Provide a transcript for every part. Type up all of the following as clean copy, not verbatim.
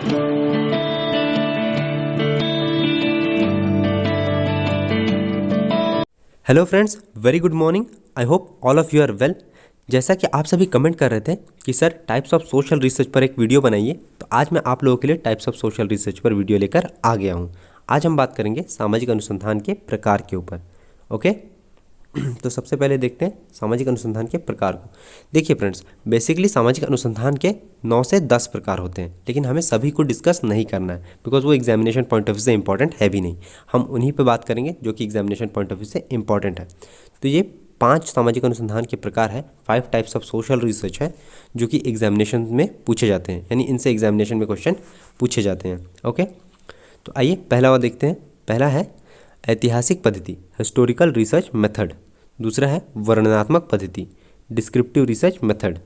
Hello friends, very good morning. I hope all of you are well. जैसा कि आप सभी कमेंट कर रहे थे कि sir types of social research पर एक वीडियो बनाइए, तो आज मैं आप लोगों के लिए टाइप्स ऑफ सोशल रिसर्च पर वीडियो लेकर आ गया हूँ। आज हम बात करेंगे सामाजिक अनुसंधान के प्रकार के ऊपर। ओके तो सबसे पहले देखते हैं सामाजिक अनुसंधान के प्रकार को। देखिए फ्रेंड्स, बेसिकली सामाजिक अनुसंधान के 9 से 10 प्रकार होते हैं, लेकिन हमें सभी को डिस्कस नहीं करना है बिकॉज वो एग्जामिनेशन पॉइंट ऑफ व्यू से इंपॉर्टेंट है भी नहीं। हम उन्हीं पे बात करेंगे जो कि एग्जामिनेशन पॉइंट ऑफ व्यू से इंपॉर्टेंट है। तो ये 5 सामाजिक अनुसंधान के प्रकार है, 5 टाइप्स ऑफ सोशल रिसर्च है जो कि एग्जामिनेशन में पूछे जाते हैं, यानी इनसे एग्जामिनेशन में क्वेश्चन पूछे जाते हैं। ओके, तो आइए पहला वाला देखते हैं। पहला है ऐतिहासिक पद्धति, हिस्टोरिकल रिसर्च मेथड। दूसरा है वर्णनात्मक पद्धति, डिस्क्रिप्टिव रिसर्च मेथड।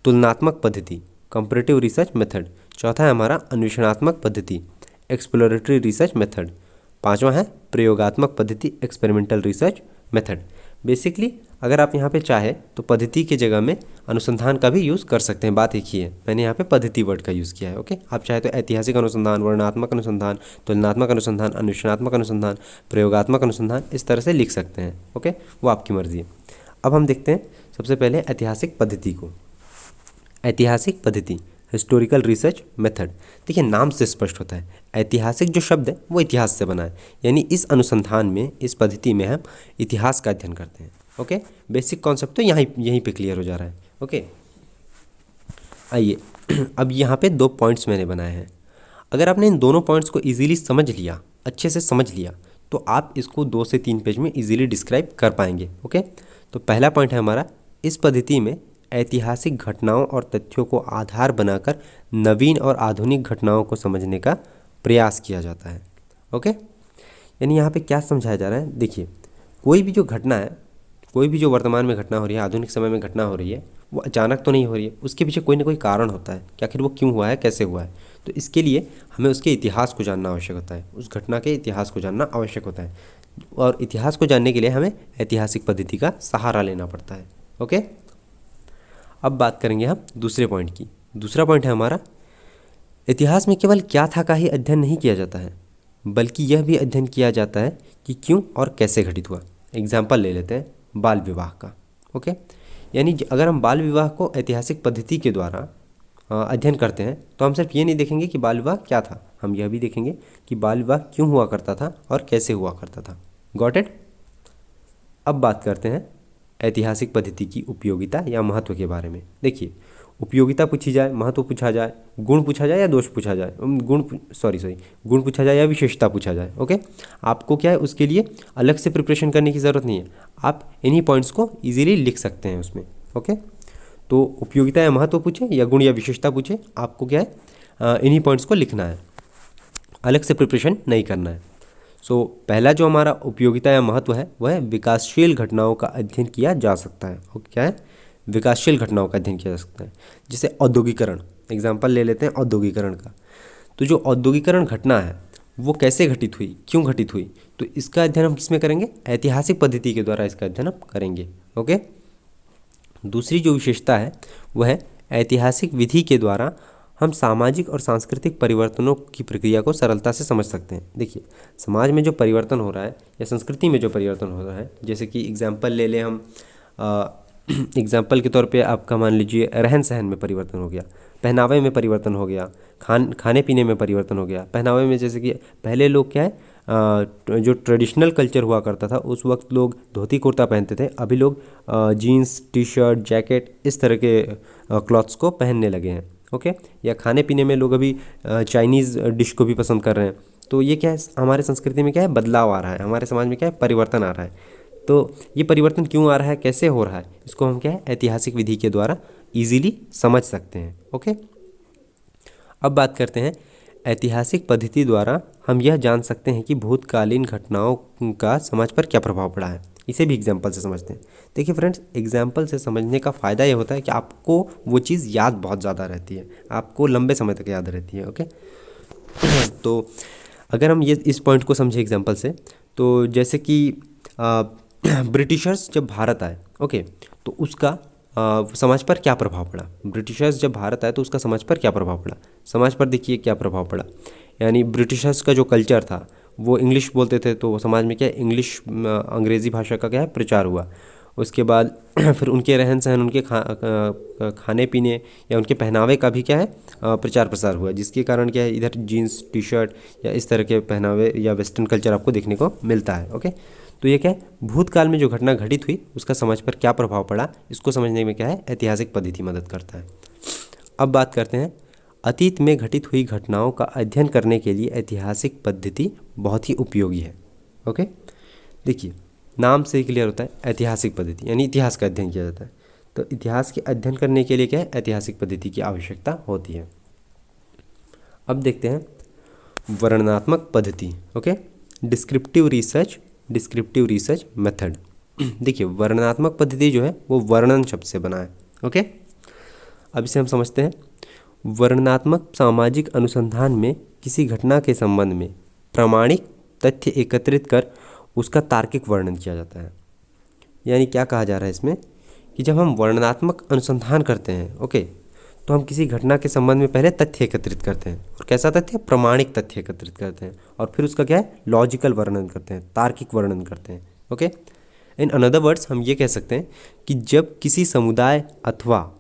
तुलनात्मक पद्धति, कंपैरेटिव रिसर्च मेथड। चौथा है हमारा अन्वेषणात्मक पद्धति, एक्सप्लोरेटरी रिसर्च मेथड। पांचवा है प्रयोगात्मक पद्धति, एक्सपेरिमेंटल रिसर्च मेथड। बेसिकली अगर आप यहाँ पे चाहे तो पद्धति की जगह में अनुसंधान का भी यूज़ कर सकते हैं, बात एक ही है। मैंने यहाँ पे पद्धति वर्ड का यूज़ किया है। ओके, आप चाहे तो ऐतिहासिक अनुसंधान, वर्णनात्मक अनुसंधान, तुलनात्मक अनुसंधान, अन्वेषणात्मक अनुसंधान, प्रयोगात्मक अनुसंधान इस तरह से लिख सकते हैं। ओके, वो आपकी मर्जी है। अब हम देखते हैं सबसे पहले ऐतिहासिक पद्धति को। ऐतिहासिक पद्धति, हिस्टोरिकल रिसर्च मेथड। देखिए नाम से स्पष्ट होता है, ऐतिहासिक जो शब्द है वो इतिहास से बना है, यानी इस अनुसंधान में, इस पद्धति में हम इतिहास का अध्ययन करते हैं। ओके, बेसिक कॉन्सेप्ट तो यहीं पे क्लियर हो जा रहा है। ओके, आइए अब यहाँ पे 2 पॉइंट्स मैंने बनाए हैं। अगर आपने इन दोनों पॉइंट्स को इजीली समझ लिया, अच्छे से समझ लिया, तो आप इसको 2 से 3 पेज में इजीली डिस्क्राइब कर पाएंगे। ओके, तो पहला पॉइंट है हमारा, इस पद्धति में ऐतिहासिक घटनाओं और तथ्यों को आधार बनाकर नवीन और आधुनिक घटनाओं को समझने का प्रयास किया जाता है। ओके, यानी यहाँ पे क्या समझाया जा रहा है, देखिए कोई भी जो घटना है, कोई भी जो वर्तमान में घटना हो रही है, आधुनिक समय में घटना हो रही है, वो अचानक तो नहीं हो रही है, उसके पीछे कोई ना कोई कारण होता है कि आखिर वो क्यों हुआ है, कैसे हुआ है। तो इसके लिए हमें उसके इतिहास को जानना आवश्यक होता है, उस घटना के इतिहास को जानना आवश्यक होता है, और इतिहास को जानने के लिए हमें ऐतिहासिक पद्धति का सहारा लेना पड़ता है। ओके, अब बात करेंगे हम दूसरे पॉइंट की। दूसरा पॉइंट है हमारा, इतिहास में केवल क्या था का ही अध्ययन नहीं किया जाता है, बल्कि यह भी अध्ययन किया जाता है कि क्यों और कैसे घटित हुआ। एग्जाम्पल ले लेते हैं बाल विवाह का। ओके, यानी अगर हम बाल विवाह को ऐतिहासिक पद्धति के द्वारा अध्ययन करते हैं तो हम सिर्फ ये नहीं देखेंगे कि बाल विवाह क्या था, हम यह भी देखेंगे कि बाल विवाह क्यों हुआ करता था और कैसे हुआ करता था। Got it. अब बात करते हैं ऐतिहासिक पद्धति की उपयोगिता या महत्व के बारे में। देखिए, उपयोगिता पूछी जाए, महत्व पूछा जाए, गुण पूछा जाए या दोष पूछा जाए, गुण पूछा जाए या विशेषता पूछा जाए। ओके, आपको क्या है, उसके लिए अलग से प्रिपरेशन करने की ज़रूरत नहीं है, आप इन्हीं पॉइंट्स को इजीली लिख सकते हैं उसमें। ओके, तो उपयोगिता या महत्व पूछे या गुण या विशेषता पूछे, आपको क्या है, इन्हीं पॉइंट्स को लिखना है, अलग से प्रिपरेशन नहीं करना है। सो पहला जो हमारा उपयोगिता या महत्व है वह है विकासशील घटनाओं का अध्ययन किया जा सकता है। और क्या है, विकासशील घटनाओं का अध्ययन किया जा सकता है। जैसे औद्योगिकरण, एग्जाम्पल ले लेते हैं औद्योगिकरण का। तो जो औद्योगिकरण घटना है वो कैसे घटित हुई, क्यों घटित हुई, तो इसका अध्ययन हम किसमें करेंगे, ऐतिहासिक पद्धति के द्वारा इसका अध्ययन हम करेंगे। ओके, दूसरी जो विशेषता है वह है ऐतिहासिक विधि के द्वारा हम सामाजिक और सांस्कृतिक परिवर्तनों की प्रक्रिया को सरलता से समझ सकते हैं। देखिए, समाज में जो परिवर्तन हो रहा है या संस्कृति में जो परिवर्तन हो रहा है, जैसे कि एग्जाम्पल ले लें हम, एग्जाम्पल के तौर पे आपका मान लीजिए रहन सहन में परिवर्तन हो गया, पहनावे में परिवर्तन हो गया, खाने पीने में परिवर्तन हो गया। पहनावे में जैसे कि पहले लोग क्या है, जो ट्रेडिशनल कल्चर हुआ करता था उस वक्त लोग धोती कुर्ता पहनते थे, अभी लोग जीन्स, टी शर्ट, जैकेट इस तरह के क्लॉथ्स को पहनने लगे हैं। ओके, या खाने पीने में लोग अभी चाइनीज़ डिश को भी पसंद कर रहे हैं। तो ये क्या है, हमारे संस्कृति में क्या है, बदलाव आ रहा है, हमारे समाज में क्या है, परिवर्तन आ रहा है। तो ये परिवर्तन क्यों आ रहा है, कैसे हो रहा है, इसको हम क्या है, ऐतिहासिक विधि के द्वारा इजीली समझ सकते हैं। ओके, अब बात करते हैं ऐतिहासिक पद्धति द्वारा हम यह जान सकते हैं कि भूतकालीन घटनाओं का समाज पर क्या प्रभाव पड़ा है। इसे भी एग्जाम्पल से समझते हैं। देखिए फ्रेंड्स, एग्जाम्पल से समझने का फ़ायदा ये होता है कि आपको वो चीज़ याद बहुत ज़्यादा रहती है, आपको लंबे समय तक याद रहती है। ओके, तो अगर हम ये इस पॉइंट को समझें एग्जाम्पल से, तो जैसे कि ब्रिटिशर्स जब भारत आए, ओके, तो उसका समाज पर क्या प्रभाव पड़ा। ब्रिटिशर्स जब भारत आए तो उसका समाज पर क्या प्रभाव पड़ा। समाज पर देखिए क्या प्रभाव पड़ा, यानी ब्रिटिशर्स का जो कल्चर था वो इंग्लिश बोलते थे, तो समाज में क्या है, इंग्लिश अंग्रेज़ी भाषा का क्या है प्रचार हुआ। उसके बाद फिर उनके रहन सहन, उनके खाने पीने या उनके पहनावे का भी क्या है प्रचार प्रसार हुआ, जिसके कारण क्या है इधर जीन्स टी शर्ट या इस तरह के पहनावे या वेस्टर्न कल्चर आपको देखने को मिलता है। ओके, तो ये क्या है, भूतकाल में जो घटना घटित हुई उसका समाज पर क्या प्रभाव पड़ा, इसको समझने में क्या है ऐतिहासिक पद्धति मदद करता है। अब बात करते हैं, अतीत में घटित हुई घटनाओं का अध्ययन करने के लिए ऐतिहासिक पद्धति बहुत ही उपयोगी है। ओके, देखिए नाम से ही क्लियर होता है ऐतिहासिक पद्धति, यानी इतिहास का अध्ययन किया जाता है। तो इतिहास के अध्ययन करने के लिए क्या है, ऐतिहासिक पद्धति की आवश्यकता होती है। अब देखते हैं वर्णनात्मक पद्धति। Okay, descriptive research method. देखिए वर्णनात्मक पद्धति जो है वो वर्णन शब्द से बना है। ओके, अब इसे हम समझते हैं। वर्णनात्मक सामाजिक अनुसंधान में किसी घटना के संबंध में प्रामाणिक तथ्य एकत्रित कर उसका तार्किक वर्णन किया जाता है। यानी क्या कहा जा रहा है इसमें कि जब हम वर्णनात्मक अनुसंधान करते हैं, ओके, तो हम किसी घटना के संबंध में पहले तथ्य एकत्रित करते हैं, और कैसा तथ्य, प्रामाणिक तथ्य एकत्रित करते हैं, और फिर उसका क्या है लॉजिकल वर्णन करते हैं, तार्किक वर्णन करते हैं। ओके, इन अनदर वर्ड्स हम ये कह सकते हैं कि जब किसी समुदाय अथवा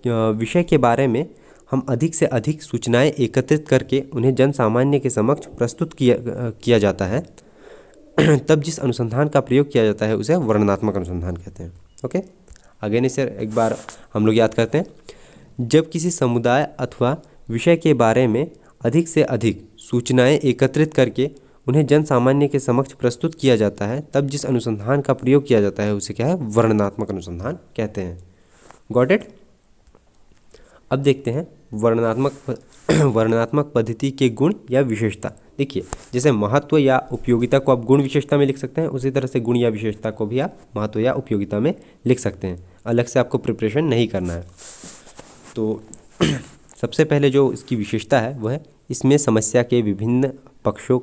विषय के बारे में हम अधिक से अधिक सूचनाएं एकत्रित करके उन्हें जन सामान्य के समक्ष प्रस्तुत किया जाता है, तब जिस अनुसंधान का प्रयोग किया जाता है उसे वर्णनात्मक अनुसंधान कहते हैं। ओके, अगेन इसे एक बार हम लोग याद करते हैं। जब किसी समुदाय अथवा विषय के बारे में अधिक से अधिक सूचनाएं एकत्रित करके उन्हें जन सामान्य के समक्ष प्रस्तुत किया जाता है, तब जिस अनुसंधान का प्रयोग किया जाता है उसे क्या है वर्णनात्मक अनुसंधान कहते हैं। Got it. अब देखते हैं वर्णनात्मक पद्धति के गुण या विशेषता। देखिए जैसे महत्व या उपयोगिता को आप गुण विशेषता में लिख सकते हैं, उसी तरह से गुण या विशेषता को भी आप महत्व या उपयोगिता में लिख सकते हैं। अलग से आपको प्रिपरेशन नहीं करना है। तो सबसे पहले जो इसकी विशेषता है वह है इसमें समस्या के विभिन्न पक्षों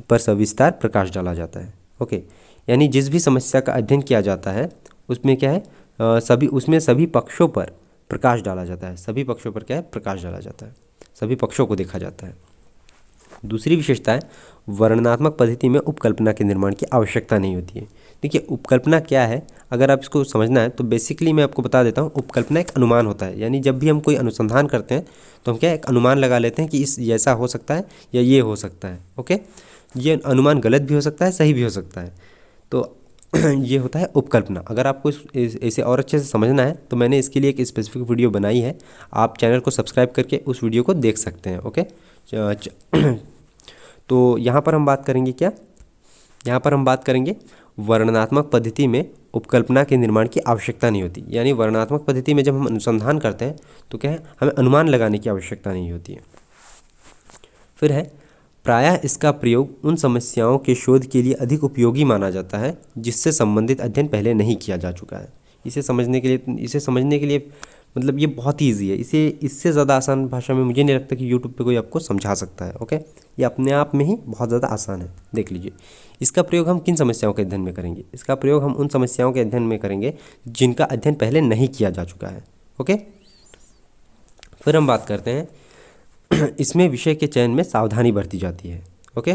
पर सविस्तार प्रकाश डाला जाता है। ओके, यानी जिस भी समस्या का अध्ययन किया जाता है उसमें क्या है सभी पक्षों पर प्रकाश डाला जाता है। सभी पक्षों पर क्या है प्रकाश डाला जाता है, सभी पक्षों को देखा जाता है। दूसरी विशेषता है वर्णनात्मक पद्धति में उपकल्पना के निर्माण की आवश्यकता नहीं होती है। देखिए उपकल्पना क्या है, अगर आप इसको समझना है तो बेसिकली मैं आपको बता देता हूँ। उपकल्पना एक अनुमान होता है, यानी जब भी हम कोई अनुसंधान करते हैं तो हम क्या एक अनुमान लगा लेते हैं कि इस ऐसा हो सकता है या ये हो सकता है। ओके, ये अनुमान गलत भी हो सकता है, सही भी हो सकता है, तो ये होता है उपकल्पना। अगर आपको इसे और अच्छे से समझना है तो मैंने इसके लिए एक स्पेसिफिक वीडियो बनाई है, आप चैनल को सब्सक्राइब करके उस वीडियो को देख सकते हैं। ओके, तो यहाँ पर हम बात करेंगे क्या, यहाँ पर हम बात करेंगे वर्णनात्मक पद्धति में उपकल्पना के निर्माण की आवश्यकता नहीं होती। यानी वर्णनात्मक पद्धति में जब हम अनुसंधान करते हैं तो क्या है हमें अनुमान लगाने की आवश्यकता नहीं होती है। फिर है प्रायः इसका प्रयोग उन समस्याओं के शोध के लिए अधिक उपयोगी माना जाता है जिससे संबंधित अध्ययन पहले नहीं किया जा चुका है। इसे समझने के लिए मतलब ये बहुत ही ईजी है। इससे ज़्यादा आसान भाषा में मुझे नहीं लगता कि यूट्यूब पे कोई आपको समझा सकता है। ओके, ये अपने आप में ही बहुत ज़्यादा आसान है। देख लीजिए, इसका प्रयोग हम किन समस्याओं के अध्ययन में करेंगे। इसका प्रयोग हम उन समस्याओं के अध्ययन में करेंगे जिनका अध्ययन पहले नहीं किया जा चुका है। ओके, फिर हम बात करते हैं इसमें विषय के चयन में सावधानी बरती जाती है। ओके,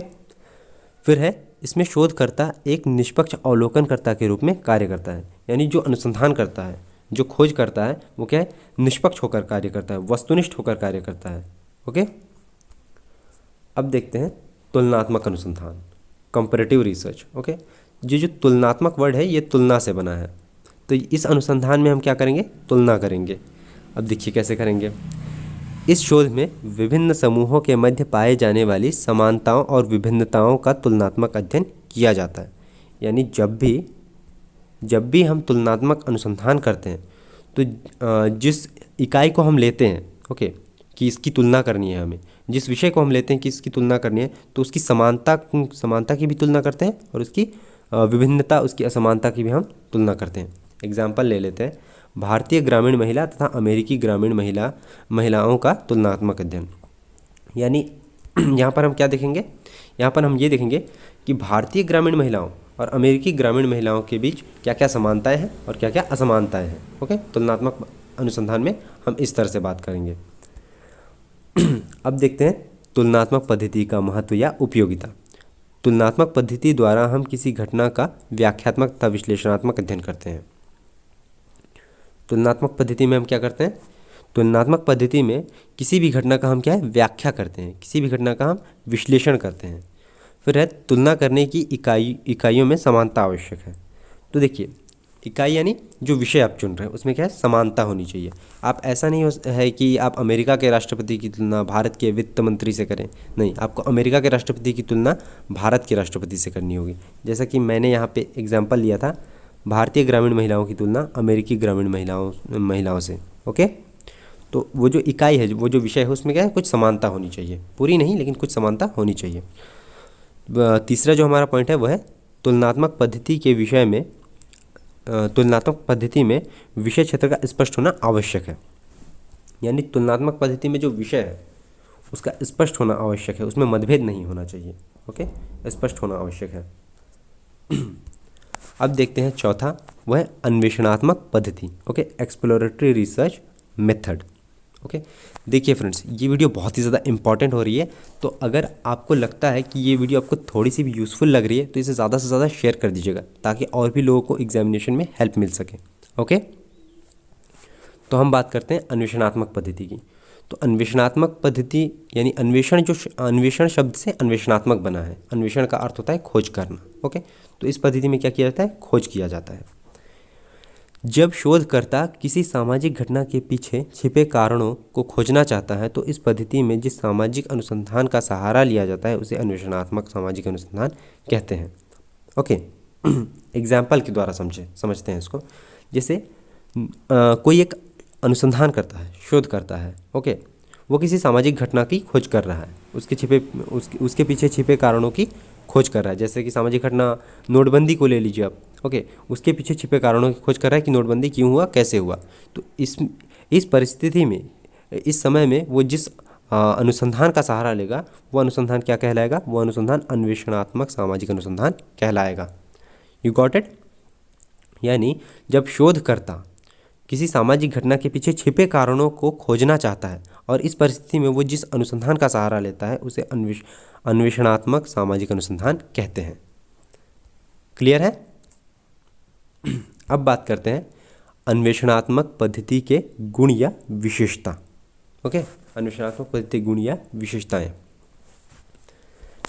फिर है इसमें शोधकर्ता एक निष्पक्ष अवलोकनकर्ता के रूप में कार्य करता है। यानी जो अनुसंधान करता है, जो खोज करता है, वो क्या है निष्पक्ष होकर कार्य करता है, वस्तुनिष्ठ होकर कार्य करता है। ओके, अब देखते हैं तुलनात्मक अनुसंधान, कंपैरेटिव रिसर्च। ओके, ये जो तुलनात्मक वर्ड है ये तुलना से बना है, तो इस अनुसंधान में हम क्या करेंगे तुलना करेंगे। अब देखिए कैसे करेंगे। इस शोध में विभिन्न समूहों के मध्य पाए जाने वाली समानताओं और विभिन्नताओं का तुलनात्मक अध्ययन किया जाता है। यानी जब भी हम तुलनात्मक अनुसंधान करते हैं तो जिस इकाई को हम लेते हैं, ओके, कि इसकी तुलना करनी है, हमें जिस विषय को हम लेते हैं कि इसकी तुलना करनी है, तो उसकी समानता की भी तुलना करते हैं और उसकी विभिन्नता, उसकी असमानता की भी हम तुलना करते हैं। एग्जाम्पल ले लेते हैं, भारतीय ग्रामीण महिला तथा अमेरिकी ग्रामीण महिलाओं का तुलनात्मक अध्ययन। यानी यहाँ पर हम क्या देखेंगे, यहाँ पर हम ये देखेंगे कि भारतीय ग्रामीण महिलाओं और अमेरिकी ग्रामीण महिलाओं के बीच क्या क्या समानताएं हैं और क्या क्या असमानताएं हैं। ओके, तुलनात्मक अनुसंधान में हम इस तरह से बात करेंगे। अब देखते हैं तुलनात्मक पद्धति का महत्व या उपयोगिता। तुलनात्मक पद्धति द्वारा हम किसी घटना का व्याख्यात्मक तथा विश्लेषणात्मक अध्ययन करते हैं। तुलनात्मक पद्धति में हम क्या करते हैं? तुलनात्मक पद्धति में किसी भी घटना का हम क्या है, व्याख्या करते हैं, किसी भी घटना का हम विश्लेषण करते हैं। फिर है तुलना करने की इकाइयों में समानता आवश्यक है। तो देखिए, इकाई यानी जो विषय आप चुन रहे हैं उसमें क्या है, समानता होनी चाहिए। आप ऐसा नहीं है कि आप अमेरिका के राष्ट्रपति की तुलना भारत के वित्त मंत्री से करें, नहीं, आपको अमेरिका के राष्ट्रपति की तुलना भारत के राष्ट्रपति से करनी होगी। जैसा कि मैंने यहाँ पे एग्जाम्पल लिया था, भारतीय ग्रामीण महिलाओं की तुलना अमेरिकी ग्रामीण महिलाओं से। ओके, तो वो जो इकाई है, वो जो विषय है, उसमें क्या है, कुछ समानता होनी चाहिए, पूरी नहीं लेकिन कुछ समानता होनी चाहिए। तीसरा जो हमारा पॉइंट है वो है तुलनात्मक पद्धति के विषय में तुलनात्मक पद्धति में विषय क्षेत्र का स्पष्ट होना आवश्यक है। यानी तुलनात्मक पद्धति में जो विषय है उसका स्पष्ट होना आवश्यक है, उसमें मतभेद नहीं होना चाहिए। ओके, स्पष्ट होना आवश्यक है। अब देखते हैं चौथा, वह है अन्वेषणात्मक पद्धति। Okay, exploratory research method. Okay, देखिए फ्रेंड्स, ये वीडियो बहुत ही ज़्यादा इंपॉर्टेंट हो रही है, तो अगर आपको लगता है कि ये वीडियो आपको थोड़ी सी भी यूज़फुल लग रही है तो इसे ज़्यादा से ज़्यादा शेयर कर दीजिएगा ताकि और भी लोगों को एग्जामिनेशन में हेल्प मिल सके। ओके, तो हम बात करते हैं अन्वेषणात्मक पद्धति की। तो अन्वेषणात्मक पद्धति यानी अन्वेषण, जो अन्वेषण शब्द से अन्वेषणात्मक बना है। अन्वेषण का अर्थ होता है खोज करना। ओके, तो इस पद्धति में क्या किया जाता है, खोज किया जाता है। जब शोधकर्ता किसी सामाजिक घटना के पीछे छिपे कारणों को खोजना चाहता है तो इस पद्धति में जिस सामाजिक अनुसंधान का सहारा लिया जाता है उसे अन्वेषणात्मक सामाजिक अनुसंधान कहते हैं। ओके, एग्जाम्पल के द्वारा समझते हैं इसको। जैसे कोई एक अनुसंधान करता है, शोध करता है। ओके, वो किसी सामाजिक घटना की खोज कर रहा है, उसके पीछे छिपे कारणों की खोज कर रहा है। जैसे कि सामाजिक घटना नोटबंदी को ले लीजिए आप। ओके, उसके पीछे छिपे कारणों की खोज कर रहा है कि नोटबंदी क्यों हुआ, कैसे हुआ। तो इस परिस्थिति में, इस समय में वो जिस अनुसंधान का सहारा लेगा वो अनुसंधान क्या कहलाएगा, वो अनुसंधान अन्वेषणात्मक सामाजिक अनुसंधान कहलाएगा। You got it? यानी जब शोधकर्ता किसी सामाजिक घटना के पीछे छिपे कारणों को खोजना चाहता है और इस परिस्थिति में वो जिस अनुसंधान का सहारा लेता है उसे अन्वेषणात्मक सामाजिक अनुसंधान कहते हैं। क्लियर है? अब बात करते हैं अन्वेषणात्मक पद्धति के गुण या विशेषता। ओके, अन्वेषणात्मक पद्धति गुण या विशेषताएं।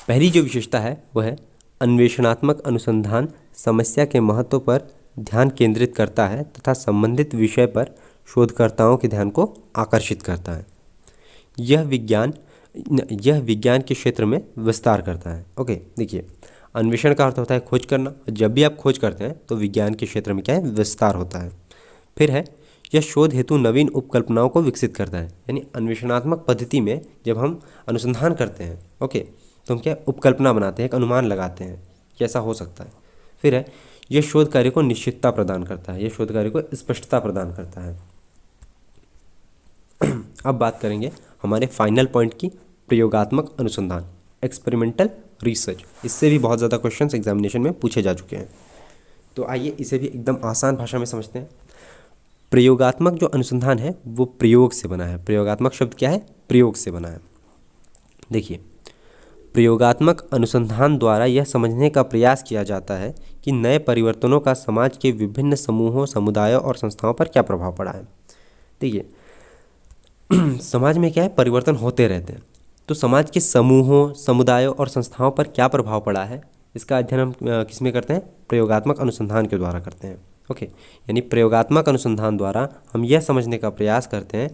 पहली जो विशेषता है वह है अन्वेषणात्मक अनुसंधान समस्या के महत्व पर ध्यान केंद्रित करता है तथा संबंधित विषय पर शोधकर्ताओं के ध्यान को आकर्षित करता है। यह विज्ञान के क्षेत्र में विस्तार करता है। ओके, देखिए, अन्वेषण का अर्थ होता है खोज करना। जब भी आप खोज करते हैं तो विज्ञान के क्षेत्र में क्या है, विस्तार होता है। फिर है यह शोध हेतु नवीन उपकल्पनाओं को विकसित करता है। यानी अन्वेषणात्मक पद्धति में जब हम अनुसंधान करते हैं, ओके, तो हम क्या उपकल्पना बनाते हैं, एक अनुमान लगाते हैं कि ऐसा हो सकता है। फिर है यह शोध कार्य को निश्चितता प्रदान करता है, यह शोध कार्य को स्पष्टता प्रदान करता है। अब बात करेंगे हमारे फाइनल पॉइंट की, प्रयोगात्मक अनुसंधान, एक्सपेरिमेंटल रिसर्च। इससे भी बहुत ज़्यादा क्वेश्चंस एग्जामिनेशन में पूछे जा चुके हैं, तो आइए इसे भी एकदम आसान भाषा में समझते हैं। प्रयोगात्मक जो अनुसंधान है वो प्रयोग से बना है। प्रयोगात्मक शब्द क्या है, प्रयोग से बना है। देखिए, प्रयोगात्मक अनुसंधान द्वारा यह समझने का प्रयास किया जाता है कि नए परिवर्तनों का समाज के विभिन्न समूहों, समुदायों और संस्थाओं पर क्या प्रभाव पड़ा है। देखिए, समाज में क्या है, परिवर्तन होते रहते हैं, तो समाज के समूहों, समुदायों और संस्थाओं पर क्या प्रभाव पड़ा है, इसका अध्ययन हम किस में करते हैं, प्रयोगात्मक अनुसंधान के द्वारा करते हैं। ओके, यानी प्रयोगात्मक अनुसंधान द्वारा हम यह समझने का प्रयास करते हैं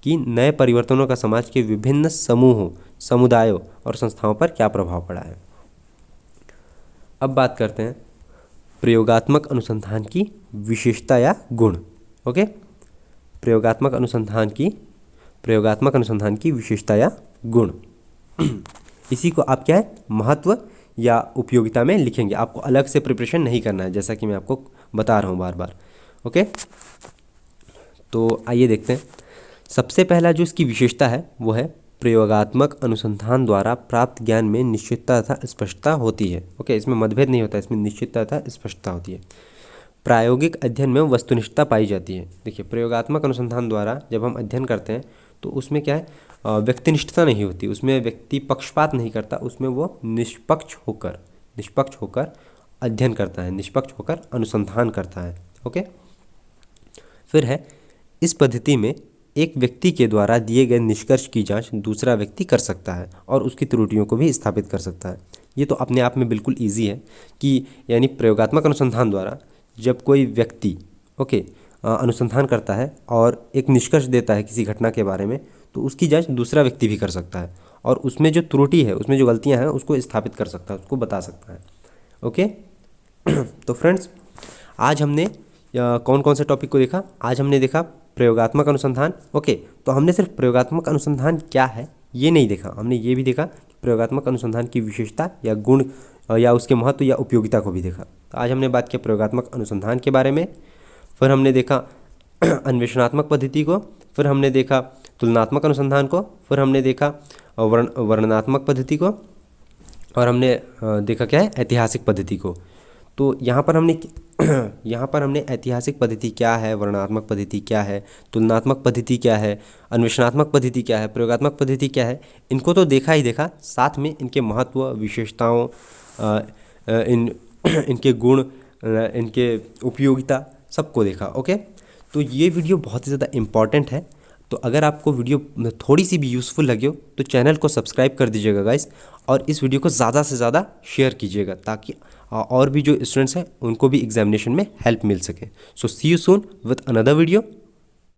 कि नए परिवर्तनों का समाज के विभिन्न समूहों, समुदायों और संस्थाओं पर क्या प्रभाव पड़ा है। अब बात करते हैं प्रयोगात्मक अनुसंधान की विशेषता या गुण। ओके, प्रयोगात्मक अनुसंधान की विशेषता या गुण। इसी को आप क्या है, महत्व या उपयोगिता में लिखेंगे। आपको अलग से प्रिपरेशन नहीं करना है, जैसा कि मैं आपको बता रहा हूँ बार बार। ओके, तो आइए देखते हैं। सबसे पहला जो इसकी विशेषता है वो है प्रयोगात्मक अनुसंधान द्वारा प्राप्त ज्ञान में निश्चितता तथा स्पष्टता होती है। ओके, इसमें मतभेद नहीं होता, इसमें निश्चितता तथा स्पष्टता होती है। प्रायोगिक अध्ययन में वस्तुनिष्ठता पाई जाती है। देखिए, प्रयोगात्मक अनुसंधान द्वारा जब हम अध्ययन करते हैं तो उसमें क्या है, व्यक्तिनिष्ठता नहीं होती, उसमें व्यक्ति पक्षपात नहीं करता, उसमें वो निष्पक्ष होकर अध्ययन करता है, निष्पक्ष होकर अनुसंधान करता है। ओके, फिर है, इस पद्धति में एक व्यक्ति के द्वारा दिए गए निष्कर्ष की जांच दूसरा व्यक्ति कर सकता है और उसकी त्रुटियों को भी स्थापित कर सकता है। ये तो अपने आप में बिल्कुल ईजी है कि यानी प्रयोगात्मक अनुसंधान द्वारा जब कोई व्यक्ति अनुसंधान करता है और एक निष्कर्ष देता है किसी घटना के बारे में, तो उसकी जांच दूसरा व्यक्ति भी कर सकता है और उसमें जो त्रुटि है, उसमें जो गलतियां हैं, उसको स्थापित कर सकता है, उसको बता सकता है। ओके तो फ्रेंड्स, आज हमने कौन कौन से टॉपिक को देखा? आज हमने देखा प्रयोगात्मक अनुसंधान। ओके, तो हमने सिर्फ प्रयोगात्मक अनुसंधान क्या है ये नहीं देखा, हमने ये भी देखा कि प्रयोगात्मक अनुसंधान की विशेषता या गुण या उसके महत्व या उपयोगिता को भी देखा। तो आज हमने बात की प्रयोगात्मक अनुसंधान के बारे में, फिर हमने देखा अन्वेषणात्मक पद्धति को, फिर हमने देखा तुलनात्मक अनुसंधान को, फिर हमने देखा वर्णनात्मक पद्धति को, और हमने देखा क्या है, ऐतिहासिक पद्धति को। तो यहाँ पर हमने ऐतिहासिक पद्धति क्या है, वर्णनात्मक पद्धति क्या है, तुलनात्मक पद्धति क्या है, अन्वेषणात्मक पद्धति क्या है, प्रयोगात्मक पद्धति क्या है, इनको तो देखा ही देखा, साथ में इनके महत्व, विशेषताओं, इनके गुण, इनके उपयोगिता, सबको देखा। ओके, तो ये वीडियो बहुत ही ज़्यादा इम्पॉर्टेंट है। तो अगर आपको वीडियो थोड़ी सी भी यूज़फुल लगे हो तो चैनल को सब्सक्राइब कर दीजिएगा गाइस, और इस वीडियो को ज़्यादा से ज़्यादा शेयर कीजिएगा ताकि और भी जो स्टूडेंट्स हैं उनको भी एग्जामिनेशन में हेल्प मिल सके। So see you soon with another video.